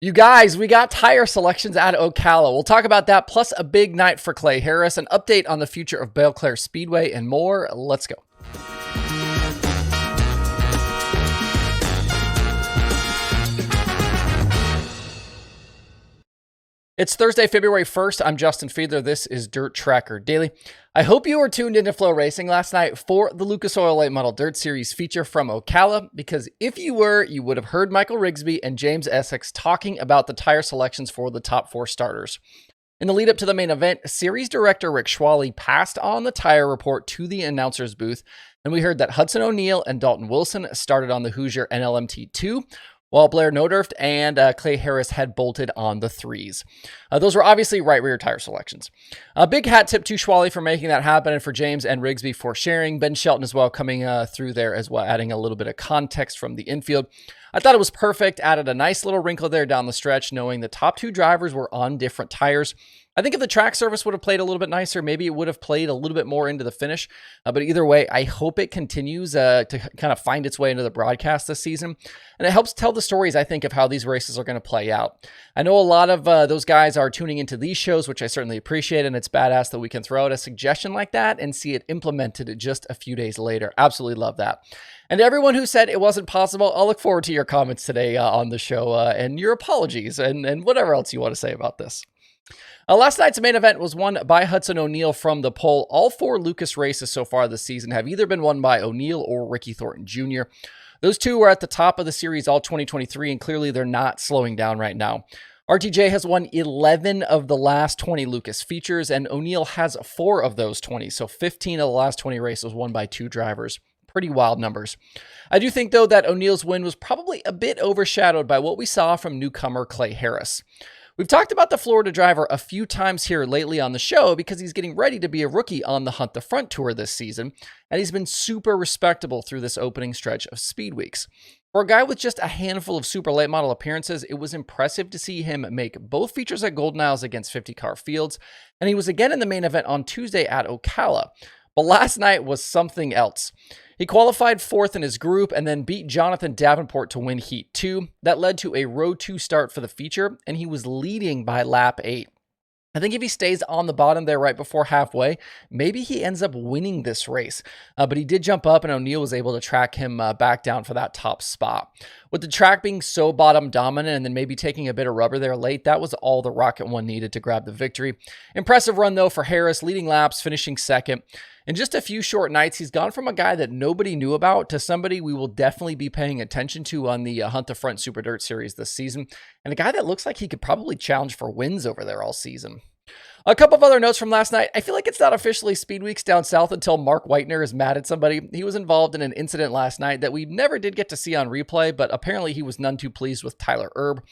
You guys, we got tire selections at Ocala. We'll talk about that, plus a big night for Clay Harris, an update on the future of Belle Clair Speedway, and more. Let's go. It's Thursday, February 1st. I'm Justin Fiedler. This is Dirt Tracker Daily. I hope you were tuned into FloRacing last night for the Lucas Oil Late Model Dirt Series feature from Ocala, because if you were, you would have heard Michael Rigsby and James Essex talking about the tire selections for the top four starters. In the lead up to the main event, series director Rick Schwally passed on the tire report to the announcer's booth, and we heard that Hudson O'Neal and Dalton Wilson started on the Hoosier NLMT2, while Blair Nodurft and Clay Harris had bolted on the threes. Those were obviously right rear tire selections. A big hat tip to Schwally for making that happen, and for James and Rigsby for sharing. Ben Shelton as well coming through there as well, adding a little bit of context from the infield. I thought it was perfect, added a nice little wrinkle there down the stretch, knowing the top two drivers were on different tires. I think if the track service would have played a little bit nicer, maybe it would have played a little bit more into the finish. But either way, I hope it continues to kind of find its way into the broadcast this season. And it helps tell the stories, I think, of how these races are going to play out. I know a lot of those guys are tuning into these shows, which I certainly appreciate. And it's badass that we can throw out a suggestion like that and see it implemented just a few days later. Absolutely love that. And to everyone who said it wasn't possible, I'll look forward to your comments today on the show and your apologies and whatever else you want to say about this. Last night's main event was won by Hudson O'Neal from the pole. All four Lucas races so far this season have either been won by O'Neal or Ricky Thornton Jr. Those two were at the top of the series all 2023, and clearly they're not slowing down right now. RTJ has won 11 of the last 20 Lucas features, and O'Neal has 4 of those 20, so 15 of the last 20 races won by 2 drivers. Pretty wild numbers. I do think, though, that O'Neal's win was probably a bit overshadowed by what we saw from newcomer Clay Harris. We've talked about the Florida driver a few times here lately on the show because he's getting ready to be a rookie on the Hunt the Front Tour this season, and he's been super respectable through this opening stretch of speed weeks. For a guy with just a handful of super late model appearances, it was impressive to see him make both features at Golden Isles against 50-car fields, and he was again in the main event on Tuesday at Ocala. But last night was something else. He qualified 4th in his group and then beat Jonathan Davenport to win Heat 2. That led to a Row 2 start for the feature, and he was leading by lap 8. I think if he stays on the bottom there right before halfway, maybe he ends up winning this race. But he did jump up, and O'Neal was able to track him back down for that top spot. With the track being so bottom dominant and then maybe taking a bit of rubber there late, that was all the Rocket One needed to grab the victory. Impressive run, though, for Harris, leading laps, finishing second. In just a few short nights, he's gone from a guy that nobody knew about to somebody we will definitely be paying attention to on the Hunt the Front Super Dirt Series this season, and a guy that looks like he could probably challenge for wins over there all season. A couple of other notes from last night. I feel like it's not officially Speed Weeks down south until Mark Whitener is mad at somebody. He was involved in an incident last night that we never did get to see on replay, but apparently he was none too pleased with Tyler Erb.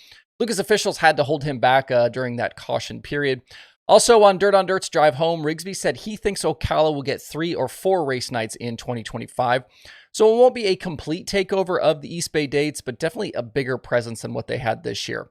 Lucas officials had to hold him back during that caution period. Also on Dirt's drive home, Rigsby said he thinks Ocala will get 3 or 4 race nights in 2025. So it won't be a complete takeover of the East Bay dates, but definitely a bigger presence than what they had this year.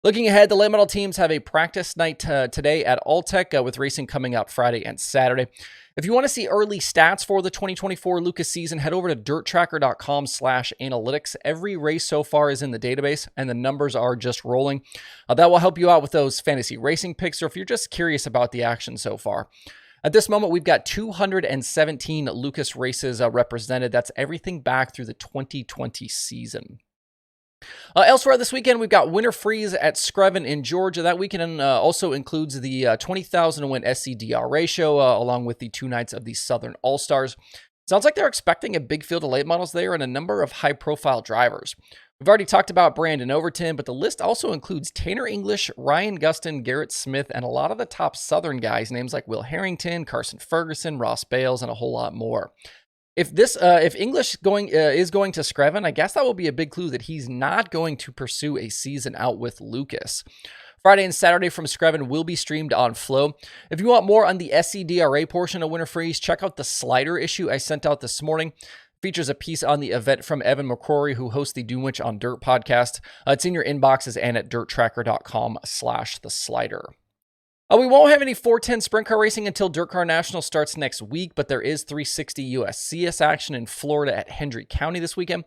Looking ahead, the late model teams have a practice night today at Alltech with racing coming out Friday and Saturday. If you want to see early stats for the 2024 Lucas season, head over to DIRTRACKR.com/analytics. Every race so far is in the database, and the numbers are just rolling. That will help you out with those fantasy racing picks, or if you're just curious about the action so far. At this moment, we've got 217 Lucas races represented. That's everything back through the 2020 season. Elsewhere this weekend, we've got Winter Freeze at Screven in Georgia. That weekend also includes the 20,000 to win SCDRA show, along with the 2 nights of the Southern All-Stars. Sounds like they're expecting a big field of late models there and a number of high-profile drivers. We've already talked about Brandon Overton, but the list also includes Tanner English, Ryan Gustin, Garrett Smith, and a lot of the top Southern guys, names like Will Harrington, Carson Ferguson, Ross Bales, and a whole lot more. If English is going to Screven, I guess that will be a big clue that he's not going to pursue a season out with Lucas. Friday and Saturday from Screven will be streamed on Flow. If you want more on the SCDRA portion of Winter Freeze, check out the slider issue I sent out this morning. Features a piece on the event from Evan McCrory, who hosts the Doomwitch on Dirt podcast. It's in your inboxes and at DIRTRACKR.com/the-slider. We won't have any 410 sprint car racing until Dirt Car National starts next week, but there is 360 USCS action in Florida at Hendry County this weekend.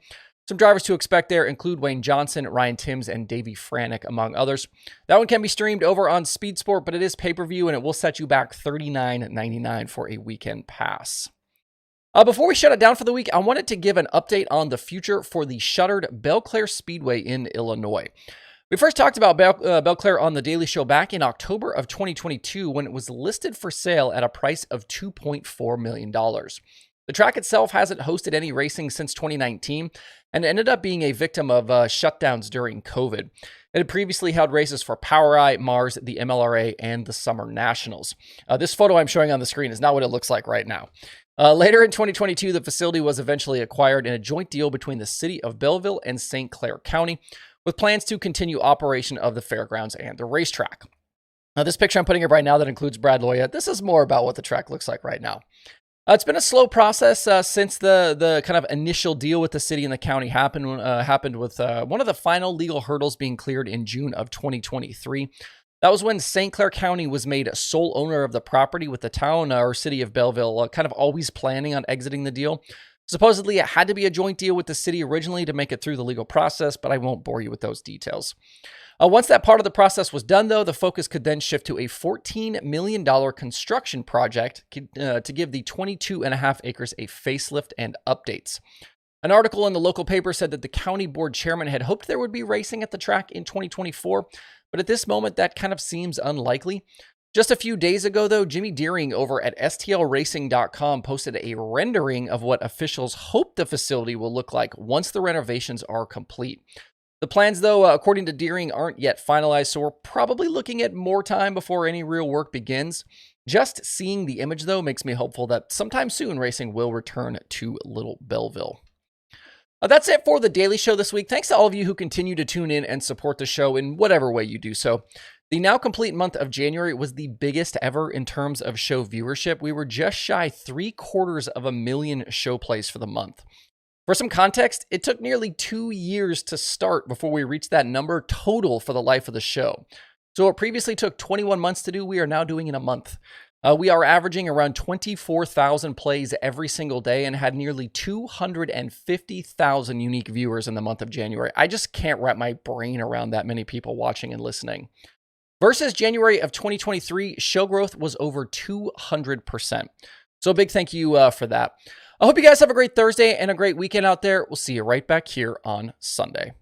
Some drivers to expect there include Wayne Johnson, Ryan Timms, and Davey Franick, among others. That one can be streamed over on Speed Sport, but it is pay-per-view, and it will set you back $39.99 for a weekend pass. Before we shut it down for the week, I wanted to give an update on the future for the shuttered Belle Clair Speedway in Illinois. We first talked about Belle Clair on The Daily Show back in October of 2022 when it was listed for sale at a price of $2.4 million. The track itself hasn't hosted any racing since 2019 and ended up being a victim of shutdowns during COVID. It had previously held races for POWRi, Mars, the MLRA, and the Summer Nationals. This photo I'm showing on the screen is not what it looks like right now. Later in 2022, the facility was eventually acquired in a joint deal between the city of Belleville and St. Clair County, with plans to continue operation of the fairgrounds and the racetrack. Now, this picture I'm putting up right now that includes Brad Loya. This is more about what the track looks like right now. It's been a slow process since the kind of initial deal with the city and the county happened with one of the final legal hurdles being cleared in June of 2023. That was when St. Clair County was made sole owner of the property, with the town or city of Belleville kind of always planning on exiting the deal. Supposedly, it had to be a joint deal with the city originally to make it through the legal process, but I won't bore you with those details. Once that part of the process was done, though, the focus could then shift to a $14 million construction project to give the 22.5 acres a facelift and updates. An article in the local paper said that the county board chairman had hoped there would be racing at the track in 2024, but at this moment, that kind of seems unlikely. Just a few days ago, though, Jimmy Deering over at STLRacing.com posted a rendering of what officials hope the facility will look like once the renovations are complete. The plans, though, according to Deering, aren't yet finalized, so we're probably looking at more time before any real work begins. Just seeing the image, though, makes me hopeful that sometime soon racing will return to Little Belleville. That's it for The Daily Show this week. Thanks to all of you who continue to tune in and support the show in whatever way you do so. The now complete month of January was the biggest ever in terms of show viewership. We were just shy 750,000 show plays for the month. For some context, it took nearly 2 years to start before we reached that number total for the life of the show. So what previously took 21 months to do, we are now doing in a month. We are averaging around 24,000 plays every single day and had nearly 250,000 unique viewers in the month of January. I just can't wrap my brain around that many people watching and listening. Versus January of 2023, show growth was over 200%. So a big thank you for that. I hope you guys have a great Thursday and a great weekend out there. We'll see you right back here on Sunday.